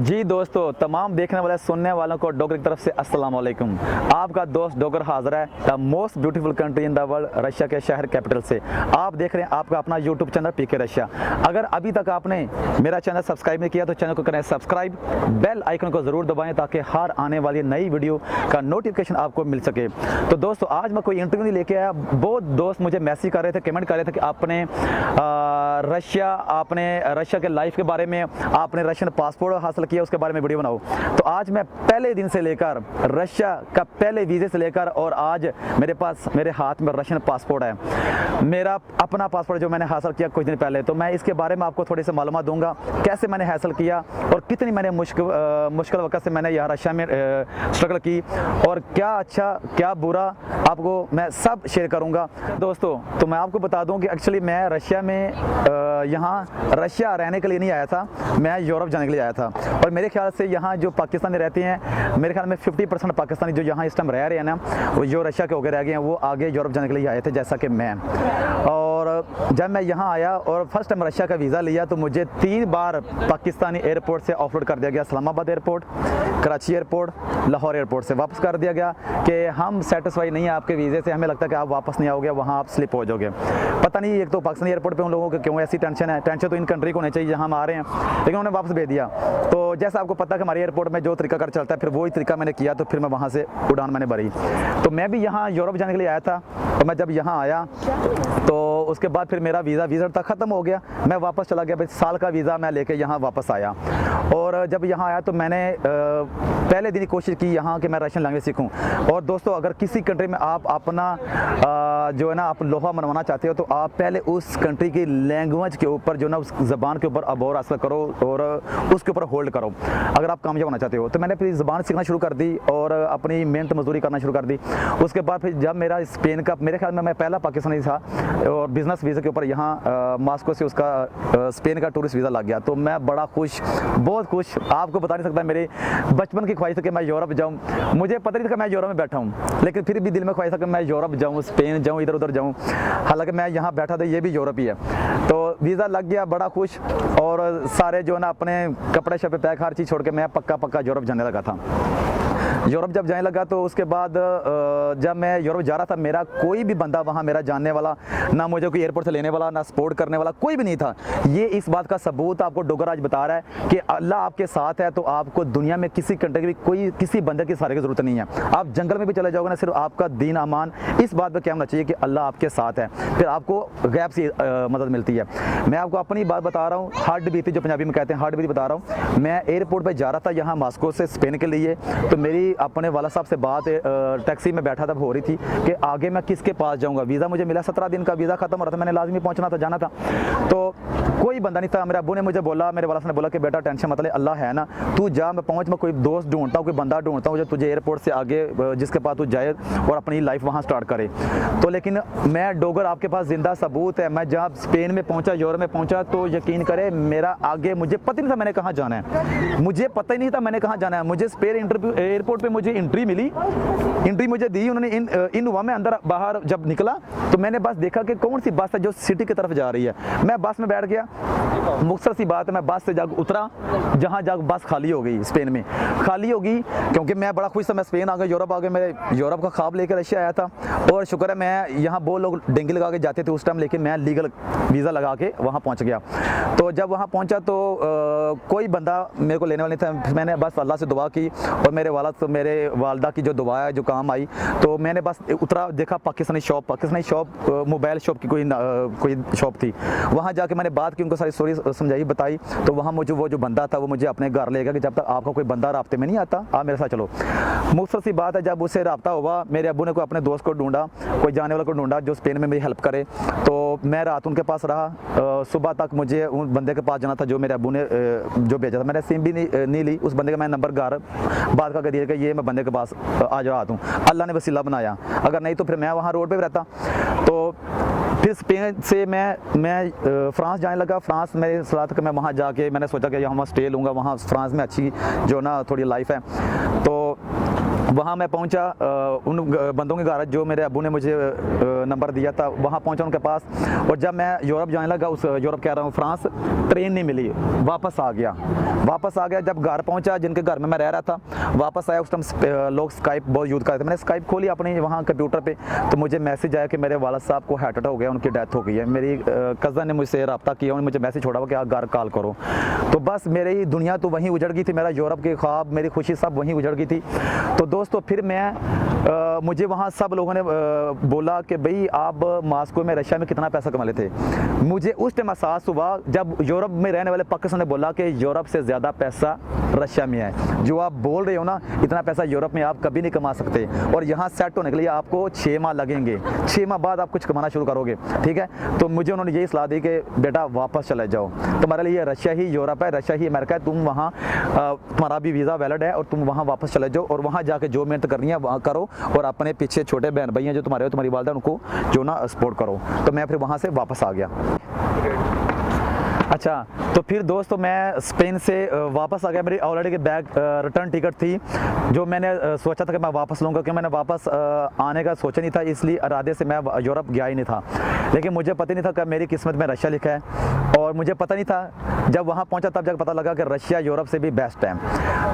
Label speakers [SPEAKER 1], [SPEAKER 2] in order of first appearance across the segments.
[SPEAKER 1] जी दोस्तों, तमाम देखने वाले सुनने वालों को डॉगर की तरफ से अस्सलाम वालेकुम। आपका दोस्त डॉगर हाजिर है the most beautiful country in the world, Russia के शहर कैपिटल से। आप देख रहे हैं आपका अपना यूट्यूब चैनल पीके रशिया। अगर अभी तक आपने मेरा चैनल सब्सक्राइब नहीं किया तो चैनल को करें सब्सक्राइब, बेल आइकन को ज़रूर दबाएं ताकि हर आने वाली नई वीडियो का नोटिफिकेशन आपको मिल सके। तो दोस्तों, आज मैं कोई इंटरव्यू नहीं लेके आया। बहुत दोस्त मुझे मैसेज कर रहे थे, कमेंट कर रहे थे कि आपने रशिया के लाइफ के बारे में, आपने रशियन पासपोर्ट हासिल किया उसके बारे में वीडियो बनाओ। तो आज मैं पहले दिन से लेकर रशिया का पहले वीज़े से लेकर और आज मेरे हाथ में रशियन पासपोर्ट है, मेरा अपना पासपोर्ट जो मैंने हासिल किया कुछ दिन पहले। तो मैं इसके बारे में आपको थोड़ी सी मालूमात दूंगा, कैसे मैंने हासिल किया और कितनी मैंने मुश्किल वक्त से मैंने यहाँ रशिया में स्ट्रगल की, और क्या अच्छा क्या बुरा आपको मैं सब शेयर करूँगा। दोस्तों, तो मैं आपको बता दूँ कि एक्चुअली मैं रशिया में यहाँ रशिया रहने के लिए नहीं आया था, मैं यूरोप जाने के लिए आया था। और मेरे ख्याल से यहाँ जो पाकिस्तानी रहते हैं, मेरे ख्याल में 50% पाकिस्तानी जो यहाँ इस टाइम रह रहे हैं ना, वो जो रशिया के हो गए रह गए हैं, वो आगे यूरोप जाने के लिए आए थे जैसा कि मैं। और जब मैं यहाँ आया और फर्स्ट टाइम रशिया का वीज़ा लिया तो मुझे 3 बार पाकिस्तानी एयरपोर्ट से ऑफलोड कर दिया गया। Islamabad airport, Karachi airport, Lahore airport से वापस कर दिया गया कि हम सेटिस्फाई नहीं है आपके वीज़े से, हमें लगता है कि आप वापस नहीं आओगे, वहाँ आप स्लिप हो जाओगे। पता नहीं, एक तो पाकिस्तानी एयरपोर्ट पे उन लोगों को क्यों ऐसी टेंशन है। टेंशन तो इन कंट्री को होनी चाहिए जहाँ हम आ रहे हैं, लेकिन उन्होंने वापस भेज दिया। तो जैसा आपको पता है कि हमारे एयरपोर्ट में जो तरीका कर चलता है, फिर वही तरीका मैंने किया, तो फिर मैं वहाँ से उड़ान मैंने भरी। तो मैं भी यहाँ यूरोप जाने के लिए आया था। तो मैं जब यहाँ आया तो उसके बाद फिर मेरा वीज़ा तक ख़त्म हो गया, मैं वापस चला गया। भाई साल का वीज़ा मैं लेके यहाँ वापस आया। और जब यहाँ आया तो मैंने पहले दिन ही कोशिश की यहाँ कि मैं रशियन लैंग्वेज सीखूँ। और दोस्तों, अगर किसी कंट्री में आप अपना जो है ना आप लोहा मनवाना चाहते हो, तो आप पहले उस कंट्री की लैंग्वेज के ऊपर जो ना उस ज़बान के ऊपर अबोर हासिल करो और उसके ऊपर होल्ड करो अगर आप कामयाब होना चाहते हो। तो मैंने फिर ज़बान सीखना शुरू कर दी और अपनी मेहनत मजदूरी करना शुरू कर दी। उसके बाद फिर जब मेरा स्पेन का, मेरे ख्याल में मैं पहला पाकिस्तानी था और बिज़नेस वीज़ा के ऊपर यहाँ मास्को से उसका स्पेन का टूरिस्ट वीज़ा लग गया। तो मैं बड़ा खुश, बहुत खुश, आपको बता नहीं सकता। मेरे बचपन की ख्वाहिश थी कि मैं यूरोप जाऊँ। मुझे पता नहीं था कि मैं यूरोप में बैठा हूँ, लेकिन फिर भी दिल में ख्वाहिश था कि मैं यूरोप जाऊँ, स्पेन जाऊँ, इधर उधर जाऊँ। हालांकि मैं यहाँ बैठा था, ये भी यूरोप ही है। तो वीज़ा लग गया, बड़ा खुश, और सारे जो है ना अपने कपड़े शपड़े पैक हर चीज़ छोड़ के मैं पक्का यूरोप जाने लगा था। यूरोप जब जाने लगा तो उसके बाद जब मैं यूरोप जा रहा था, मेरा कोई भी बंदा वहाँ मेरा जानने वाला, ना मुझे कोई एयरपोर्ट से लेने वाला, ना सपोर्ट करने वाला, कोई भी नहीं था। ये इस बात का सबूत आपको डॉगर आज बता रहा है कि अल्लाह आपके साथ है, तो आपको दुनिया में किसी कंट्री की किसी बंदे की सहारे की ज़रूरत नहीं है। आप जंगल में भी चले जाओगे ना, सिर्फ आपका दीन अमान, इस बात पर क्या होना चाहिए कि अल्लाह आपके साथ है, फिर आपको गैप से मदद मिलती है। मैं आपको अपनी बात बता रहा हूँ, हार्ट बीट, जो पंजाबी में कहते हैं, हार्ट बीट बता रहा हूँ। मैं एयरपोर्ट पर जा रहा था यहाँ मास्को से स्पेन के लिए, तो मेरी अपने वाला साहब से बात टैक्सी में बैठा था हो रही थी कि आगे मैं किसके पास जाऊंगा। वीज़ा मुझे मिला, 17 दिन का वीज़ा खत्म हो रहा था, मैंने लाजमी पहुंचना था, जाना था। तो कोई बंदा नहीं था। मेरे अब्बू ने मुझे बोला, मेरे वाला साहब ने बोला कि बेटा टेंशन मत ले, अल्लाह है ना, तू जा, मैं पहुंच, मैं कोई दोस्त ढूंढता हूँ, कोई बंदा ढूंढता हूँ जो तुझे एयरपोर्ट से आगे जिसके पास तू जाए और अपनी लाइफ वहाँ स्टार्ट करे। तो लेकिन मैं डॉगर आपके पास जिंदा सबूत है, मैं जहाँ स्पेन में पहुँचा, यूरोप में पहुँचा, तो यकीन करे मेरा आगे मुझे पता नहीं था मैंने कहाँ जाना है, मुझे पता ही नहीं था मैंने कहाँ जाना है। मुझे स्पेन एयरपोर्ट पर मुझे एंट्री मिली, एंट्री मुझे दी उन्होंने। इन हुआ मैं अंदर बाहर जब निकला तो मैंने बस देखा कि कौन सी बस है जो सिटी की तरफ जा रही है। मैं बस में बैठ गया, मुख्तसर सी बात है, मैं बस से जाकर उतरा, जहाँ जाकर बस खाली हो गई, स्पेन में खाली होगी, क्योंकि मैं बड़ा खुश था, मैं स्पेन आ गया, यूरोप आ गया, मेरे यूरोप का ख्वाब लेकर रशिया आया था। और शुक्र है मैं यहाँ बहुत लोग डेंगी लगा के जाते थे उस टाइम, लेकिन मैं लीगल वीज़ा लगा के वहाँ पहुँच गया। तो जब वहाँ पहुँचा तो कोई बंदा मेरे को लेने वाला नहीं था। मैंने बस अल्लाह से दुआ की और मेरे वालदा की जो दुआ है जो काम आई। तो मैंने बस उतरा, देखा पाकिस्तानी शॉप, मोबाइल शॉप की कोई शॉप थी, वहाँ जाके मैंने बात की, उनको सारी स्टोरी समझाई, बताई। तो वहाँ मुझे वो जो बंदा था वो मुझे अपने घर ले गया कि जब तक आपका कोई बंदा राब्ते में नहीं आता, आप मेरे साथ चलो। मुख्तसर सी बात है, जब उससे राब्ता हुआ, मेरे अब्बू ने कोई अपने दोस्त को ढूंढा, कोई जाने वाला को ढूंढा जो स्पेन में मेरी हेल्प करे। तो मैं रात उनके पास रहा, सुबह तक मुझे उन बंदे के पास जाना था जो मेरे अब्बू ने जो भेजा था। मैंने सिम भी नहीं ली, उस बंदे का मैं नंबर घर बात करके दिया कि ये मैं बंदे के पास आज रात हूँ, अल्लाह ने वसीला बनाया, अगर नहीं तो फिर मैं वहाँ रोड पे रहता। तो फिर स्पेन से मैं फ्रांस जाने लगा। फ्रांस मेरे सलाह था कि मैं वहाँ जाके, मैंने सोचा कि यहाँ स्टे लूँगा, वहाँ फ्रांस में अच्छी जो ना थोड़ी लाइफ है। तो वहाँ मैं पहुँचा उन बंदों के घर जो मेरे अब्बू ने मुझे नंबर दिया था, वहाँ पहुँचा उनके पास। और जब मैं यूरोप जाने लगा, उस यूरोप कह रहा हूँ फ्रांस, ट्रेन नहीं मिली, वापस आ गया। वापस आ गया। जब घर पहुंचा, जिनके घर में मैं रह रहा था, वापस आया, उस टाइम लोग स्काइप बहुत यूज़ करते थे। मैंने स्काइप खोली अपने वहाँ कंप्यूटर पे, तो मुझे मैसेज आया कि मेरे वाला साहब को हार्ट अटैक हो गया, उनकी डेथ हो गई है। मेरी कज़न ने मुझसे रब्ता किया, उन्होंने मुझे मैसेज छोड़ा कि आप घर कॉल करो। तो बस मेरी दुनिया तो वहीं उजड़ गई थी, मेरा यूरोप के ख्वाब, मेरी खुशी सब वहीं उजड़ गई थी। तो दोस्तों फिर मुझे वहाँ सब लोगों ने बोला कि भाई आप मॉस्को में, रशिया में कितना पैसा कमा लेते। मुझे उस टाइम एहसास हुआ जब यूरोप में रहने वाले पाकिस्तान ने बोला कि यूरोप से ज़्यादा पैसा रशिया में है। जो आप बोल रहे हो ना, इतना पैसा यूरोप में आप कभी नहीं कमा सकते, और यहाँ सेट होने के लिए आपको 6 माह लगेंगे। 6 माह बाद आप कुछ कमाना शुरू करोगे, ठीक है। तो मुझे उन्होंने यही सलाह दी कि बेटा वापस चले जाओ, तुम्हारे लिए रशिया ही यूरोप है, रशिया ही अमेरिका है, तुम वहाँ तुम्हारा भी वीज़ा वैलिड है और तुम वहाँ वापस चले जाओ, और वहाँ जाके जो मेहनत करनी है वहाँ करो, और अपने पीछे छोटे बहन भाई हैं जो तुम्हारे हो, तुम्हारी वालदा, उनको जो ना सपोर्ट करो। तो मैं फिर वहाँ से वापस आ गया। अच्छा, तो फिर दोस्तों मैं स्पेन से वापस आ गया। मेरी ऑलरेडी की बैग रिटर्न टिकट थी, जो मैंने सोचा था कि मैं वापस लूँगा, क्योंकि मैंने वापस आने का सोचा नहीं था, इसलिए इरादे से मैं यूरोप गया ही नहीं था। लेकिन मुझे पता नहीं था कि मेरी किस्मत में रशिया लिखा है, और मुझे पता नहीं था, जब वहाँ पहुँचा तब जाकर पता लगा कि रशिया यूरोप से भी बेस्ट है।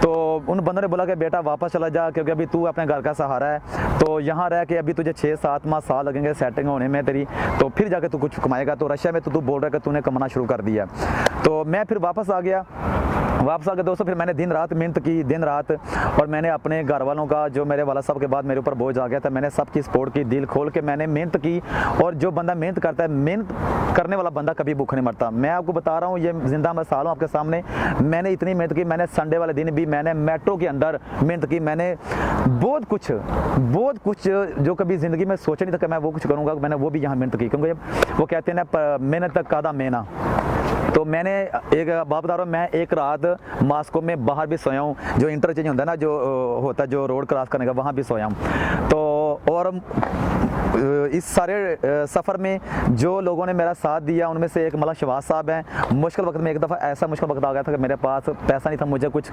[SPEAKER 1] तो उन बंदों ने बोला कि बेटा वापस चला जा, क्योंकि अभी तू अपने घर का सहारा है, तो यहाँ रह के अभी तुझे 6-7 माह साल लगेंगे सेटिंग होने में तेरी, तो फिर जाके तू कुछ कमाएगा। तो रशिया में तो तू बोल रहा है कि तूने कमाना शुरू कर दिया। तो मैं फिर वापस आ गया। वापस आ गए दोस्तों, फिर मैंने दिन रात मेहनत की, दिन रात, और मैंने अपने घर वालों का, जो मेरे वाला साहब के बाद मेरे ऊपर बोझ आ गया था, मैंने सबकी सपोर्ट की, दिल खोल के मैंने मेहनत की। और जो बंदा मेहनत करता है, मेहनत करने वाला बंदा कभी भूखा नहीं मरता। मैं आपको बता रहा हूँ, ये जिंदा मिसाल हूँ आपके सामने। मैंने इतनी मेहनत की, मैंने संडे वाले दिन भी मैंने मेट्रो के अंदर मेहनत की, मैंने बहुत कुछ जो कभी ज़िंदगी में सोचा नहीं था कि मैं वो कुछ करूँगा, मैंने वो भी यहाँ मेहनत की। क्योंकि वो कहते हैं ना, मेहनत तक कादा मेहना। तो मैंने एक बात बता रहा हूँ, मैं एक रात मॉस्को में बाहर भी सोया हूँ, जो इंटरचेंज होता है ना, जो होता है जो रोड क्रॉस करने का, वहाँ भी सोया हूँ। तो और इस सारे सफ़र में जो लोगों ने मेरा साथ दिया, उनमें से एक मलक शहबाज साहब हैं। मुश्किल वक्त में एक दफ़ा ऐसा मुश्किल वक्त आ गया था कि मेरे पास पैसा नहीं था, मुझे कुछ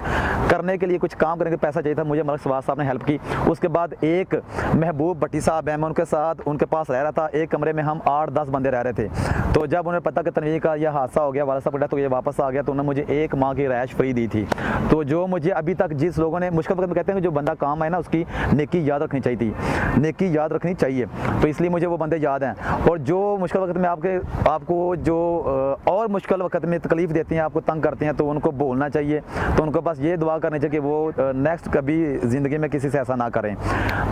[SPEAKER 1] करने के लिए, कुछ काम करने के पैसा चाहिए था, मुझे मलक शहबाज साहब ने हेल्प की। उसके बाद एक महबूब भट्टी साहब हैं, मैं उनके साथ उनके पास रह रहा था। एक कमरे में हम 8-10 बंदे रह रहे थे। तो जब उन्हें पता कि तनवीर का यह हादसा हो गया, वाला साहब का, तो ये वापस आ गया, तो उन्होंने मुझे 1 माह की रिहाइश फ्री दी थी। तो जो मुझे अभी तक जिस लोगों ने मुश्किल वक्त में, कहते हैं कि जो बंदा काम आए ना, उसकी नेकी याद रखनी चाहिए थी, नेकी याद रखनी चाहिए। तो इसलिए मुझे वो बंदे याद हैं। और जो मुश्किल वक्त में आपको जो और मुश्किल वक्त में तकलीफ़ देते हैं, आपको तंग करते हैं, तो उनको बोलना चाहिए। तो उनको बस ये दुआ करनी चाहिए कि वो नेक्स्ट कभी ज़िंदगी में किसी से ऐसा ना करें।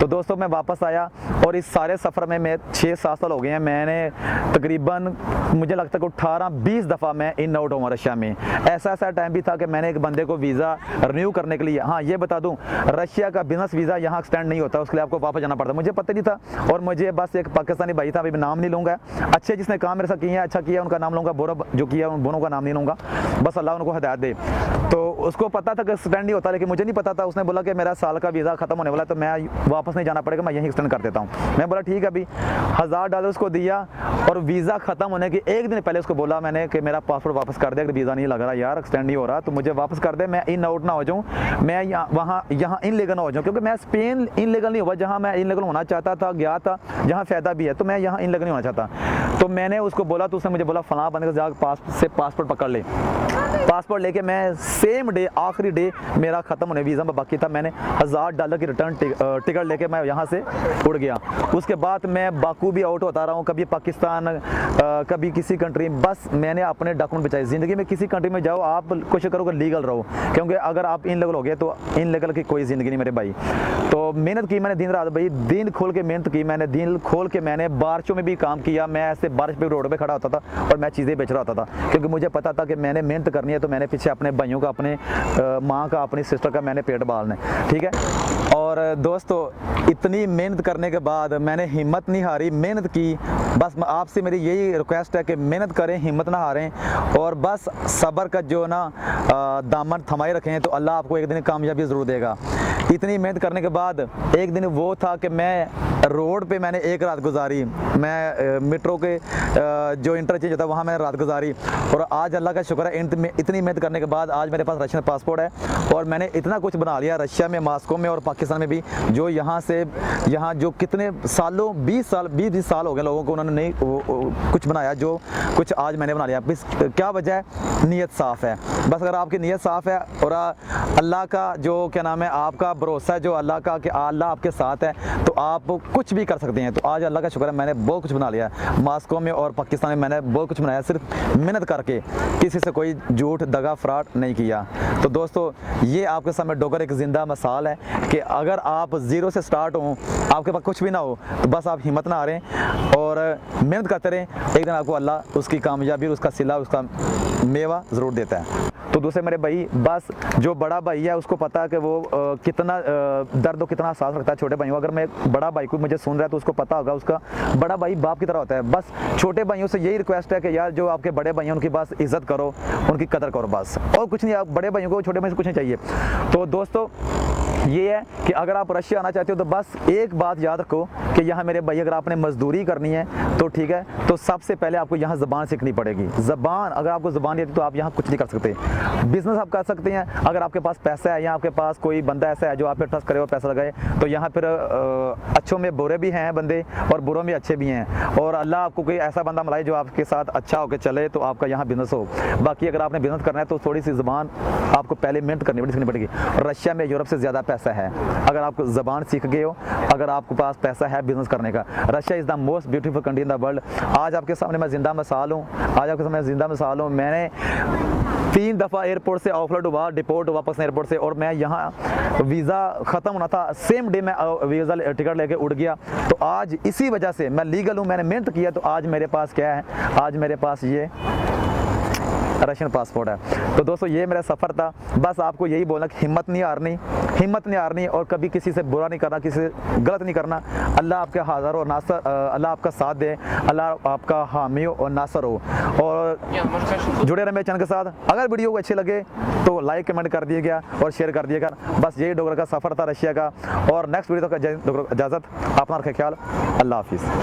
[SPEAKER 1] तो दोस्तों मैं वापस आया, और इस सारे सफ़र में मैं 6-7 साल हो गए हैं, मैंने तकरीबन मुझे लगता है कि 18-20 दफ़ा मैं इन आउट हुआ रशिया में। ऐसा टाइम भी था कि मैंने एक बंदे को वीज़ा रिन्यू करने के लिए, हाँ ये बता दूं, रशिया का बिजनेस वीज़ा यहाँ एक्सटेंड नहीं होता, उसके लिए आपको वापस जाना पड़ता। मुझे पता नहीं था, और मुझे बस एक पाकिस्तानी भाई था, अभी मैं नाम नहीं लूँगा, अच्छे जिसने काम मेरे साथ किया, अच्छा किया, उनका नाम लूँगा, बोरा जो किया उन दोनों का नाम नहीं लूँगा, बस अल्लाह उनको हिदायत दे। तो उसको पता था कि एक्सटेंड नहीं होता, लेकिन मुझे नहीं पता था। उसने बोला कि मेरा साल का वीज़ा ख़त्म होने वाला है, तो मैं वापस नहीं जाना पड़ेगा, मैं यहीं एक्सटेंड कर देता हूँ। मैं बोला ठीक है। अभी $1000 उसको दिया, और वीज़ा ख़त्म होने के एक दिन पहले उसको बोला मैंने कि मेरा पासपोर्ट वापस कर दे, अगर वीज़ा नहीं लग रहा यार, एक्सटेंड नहीं हो रहा, तो मुझे वापस कर दे, मैं इन आउट ना हो जाऊँ, मैं यहाँ इनलीगल ना हो जाऊँ। क्योंकि मैं स्पेन इनलीगल नहीं हुआ, जहाँ मैं इनलीगल होना चाहता था, गया था, जहाँ फ़ायदा भी है, तो मैं यहाँ इनलीगल नहीं होना चाहता। तो मैंने उसको बोला, तो उसने मुझे बोला फ़लाँ बंदे से जाकर पासपोर्ट पकड़ ले। पासपोर्ट लेके मैं सेम डे, आखिरी डे मेरा ख़त्म होने वीज़ा में बाकी था, मैंने $1000 की रिटर्न टिकट लेके मैं यहाँ से उड़ गया। उसके बाद मैं बाकू भी आउट होता रहा हूँ, कभी पाकिस्तान, कभी किसी कंट्री। बस मैंने अपने डॉक्यूमेंट बचाए। ज़िंदगी में किसी कंट्री में जाओ, आप कोशिश करो कि लीगल रहो, क्योंकि अगर आप इनलीगल हो गए तो इनलीगल की कोई ज़िंदगी नहीं मेरे भाई। तो मेहनत की मैंने दिन रात भाई, दिन खोल के मेहनत की मैंने, दिन खोल के मैंने बारिशों में भी काम किया। मैं ऐसे बारिश पे रोड पे खड़ा होता था और मैं चीज़ें बेच रहा होता था, क्योंकि मुझे पता था कि मैंने मेहनत करनी है, तो मैंने पीछे अपने भाइयों का, अपने माँ का, अपनी सिस्टर का मैंने पेट पालना है, ठीक है। और दोस्तों इतनी मेहनत करने के बाद मैंने हिम्मत नहीं हारी, मेहनत की। बस आपसे मेरी यही रिक्वेस्ट है कि मेहनत करें, हिम्मत ना हारें, और बस सब्र का जो ना दामन थमाए रखें, तो अल्लाह आपको एक दिन कामयाबी ज़रूर देगा। इतनी मेहनत करने के बाद एक दिन वो था कि मैं रोड पे मैंने एक रात गुजारी, मैं मेट्रो के जो इंटरचेंज होता है वहाँ मैंने रात गुजारी। और आज अल्लाह का शुक्र है इतनी मेहनत करने के बाद आज मेरे पास रशियन पासपोर्ट है और मैंने इतना कुछ बना लिया रशिया में, मॉस्को में और पाकिस्तान में भी, जो यहाँ जो कितने सालों 20 साल हो गए लोगों को, उन्होंने नहीं कुछ बनाया जो कुछ आज मैंने बना लिया। क्या वजह है? नीयत साफ़ है। बस अगर आपकी नीयत साफ़ है और अल्लाह का जो क्या नाम है, आपका भरोसा है जो अल्लाह का कि अल्लाह आपके साथ है, तो आप कुछ भी कर सकते हैं। तो आज अल्लाह का शुक्र है मैंने बहुत कुछ बना लिया। मॉस्को में और पाकिस्तान में मैंने बहुत कुछ बनाया, सिर्फ मेहनत करके, किसी से कोई झूठ दगा फ्रॉड नहीं किया। तो दोस्तों ये आपके सामने डोगर एक ज़िंदा मिसाल है कि अगर आप ज़ीरो से स्टार्ट हों, आपके पास कुछ भी ना हो, तो बस आप हिम्मत ना हारें और मेहनत करते रहें। एक दिन आपको अल्लाह उसकी कामयाबी, उसका सिला, उसका मेवा ज़रूर देता है। तो दूसरे मेरे भाई, बस जो बड़ा भाई है उसको पता है कि वो कितना दर्द और कितना एहसास रखता है छोटे भाइयों। अगर मैं बड़ा भाई को मुझे सुन रहा है तो उसको पता होगा, उसका बड़ा भाई बाप की तरह होता है। बस छोटे भाइयों से यही रिक्वेस्ट है कि यार जो आपके बड़े भाई हैं उनकी बस इज्जत करो, उनकी कदर करो, बस और कुछ नहीं। आप बड़े भाइयों को छोटे भाई से कुछ नहीं चाहिए। तो दोस्तों ये है कि अगर आप रशिया आना चाहते हो तो बस एक बात याद रखो कि यहाँ मेरे भाई, अगर आपने मजदूरी करनी है तो ठीक है, तो सबसे पहले आपको यहाँ ज़बान सीखनी पड़ेगी। ज़बान, अगर आपको ज़बान नहीं आती तो आप यहाँ कुछ नहीं कर सकते। बिज़नेस आप कर सकते हैं अगर आपके पास पैसा है या आपके पास कोई बंदा ऐसा है जो आप पे ट्रस्ट करे और पैसा लगाए, तो यहाँ फिर अच्छों में बुरे भी हैं बंदे और बुरों में अच्छे भी हैं। और अल्लाह आपको कोई ऐसा बंदा मिलाए जो आपके साथ अच्छा होकर चले तो आपका यहाँ बिज़नेस हो। बाकी अगर आपने बिज़नेस करना है तो थोड़ी सी ज़बान आपको पहले मेहनत करनी पड़ेगी। रशिया में यूरोप से ज़्यादा पैसा है अगर आप ज़बान सीख गए हो, अगर आपके पास पैसा है बिज़नेस करने का। Russia is the most beautiful country in the world. आज आपके सामने मैं ज़िंदा मिसाल हूँ। मैंने 3 दफ़ा एयरपोर्ट से ऑफलोड हुआ, डिपोर्ट हुआ वापस एयरपोर्ट से, और मैं यहाँ वीज़ा ख़त्म होना था, सेम डे मैं वीज़ा टिकट लेके उड़ गया। तो आज इसी वजह से मैं लीगल हूँ, मैंने मेहनत किया, तो आज मेरे पास क्या है? आज मेरे पास ये रशियन पासपोर्ट है। तो दोस्तों ये मेरा सफ़र था। बस आपको यही बोलना कि हिम्मत नहीं हारनी और कभी किसी से बुरा नहीं करना, किसी से गलत नहीं करना। अल्लाह आपके हाज़िर और नासर, अल्लाह आपका साथ दे, अल्लाह आपका हामी और नासर हो। और जुड़े रहे मेरे चैनल के साथ। अगर वीडियो को अच्छे लगे तो लाइक कमेंट कर दिएगा और शेयर कर दिएगा। बस यही डोगर का सफ़र था रशिया का। और नेक्स्ट वीडियो तक इजाज़त, अपना रखें ख्याल। अल्लाह हाफिज़।